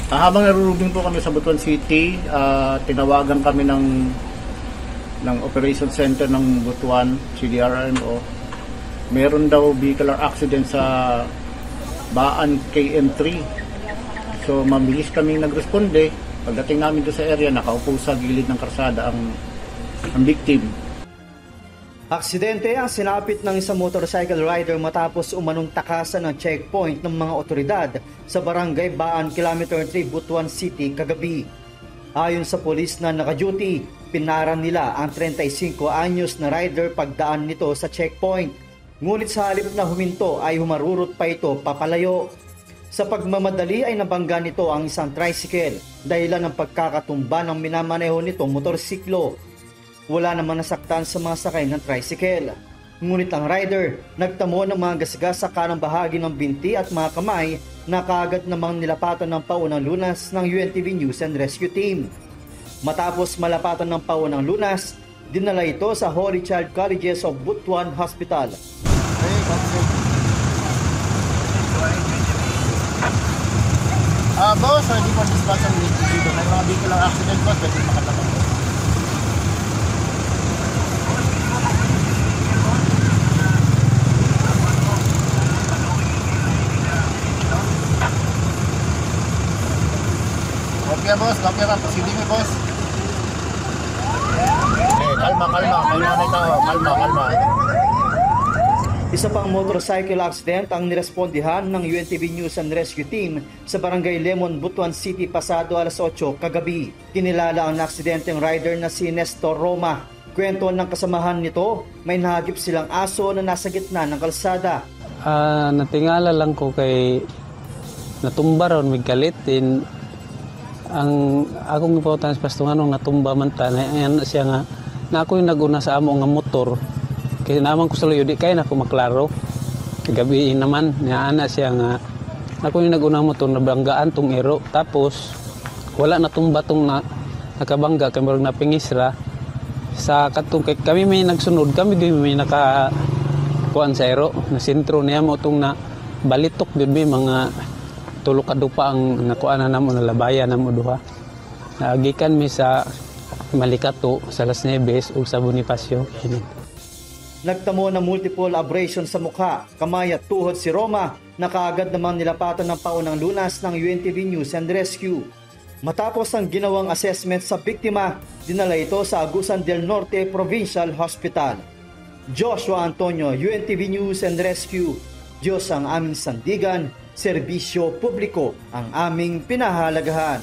Habang naruruging po kami sa Butuan City, tinawagan kami ng Operation Center ng Butuan, CDRMO. Meron daw vehicular accident sa Baan KM3. So mabilis kaming nagresponde. Pagdating namin doon sa area, nakaupo sa gilid ng karsada ang victim. Aksidente ang sinapit ng isang motorcycle rider matapos umanong takasan ng checkpoint ng mga otoridad sa barangay Baan, Kilometer 3, Butuan City kagabi. Ayon sa polis na naka-duty, pinaran nila ang 35 anyos na rider pagdaan nito sa checkpoint. Ngunit sa halip na huminto ay humarurot pa ito papalayo. Sa pagmamadali ay nabangga nito ang isang tricycle dahilan ng pagkakatumba ng minamaneho nitong motorsiklo. Wala naman nasaktan sa mga sakay ng tricycle. Ngunit ang rider nagtamo ng mga gasgas sa kanang bahagi ng binti at mga kamay na kaagad namang nilapatan ng paunang lunas ng UNTV News and Rescue Team. Matapos malapatan ng paunang lunas, dinala ito sa Holy Child Colleges of Butuan Hospital. Boss, ready for dispatch ang dito. May mga vehicular accident boss, pwede makatabang. Kopya boss, kopya ka. Proceeding mo boss. Kalma. May nanay tao. Kalma. Isa pang motorcycle accident ang nirespondihan ng UNTV News and Rescue Team sa Barangay Lemon, Butuan City pasado alas 8 kagabi. Kinilala ang aksidenteng rider na si Nestor Roma. Kwento ng kasamahan nito, may nahagip silang aso na nasa gitna ng kalsada. Natingala lang ko kay natumba ron, may kalitin. Ang akong ipotan sa pastungan natumba man ta, ayan siya nga, na ako yung naguna sa amo nga motor. Kaya naman ko sa luyo, di kaya na ako maklaro. Gabi naman, niyaana siya nga. Ako yung nag-unang motor, nabanggaan tong ero. Tapos, wala na tong batong na nakabangga, kaya marang napingisra. Sa katong, kami may nagsunod, kami din may nakakuan sa ero. Na sentro niya mo itong na balitok, din may mga tulok adupa ang nakuan na mo, nalabayan na mo duha. Naagikan mi sa Malikato, sa Las Nieves, o sa Bonifacio. Nagtamo ng multiple abrasion sa mukha, kamay at tuhod si Roma na kaagad namang nilapatan ng paunang lunas ng UNTV News and Rescue. Matapos ang ginawang assessment sa biktima, dinala ito sa Agusan del Norte Provincial Hospital. Joshua Antonio, UNTV News and Rescue. Diyos ang aming sandigan, serbisyo publiko ang aming pinahalagahan.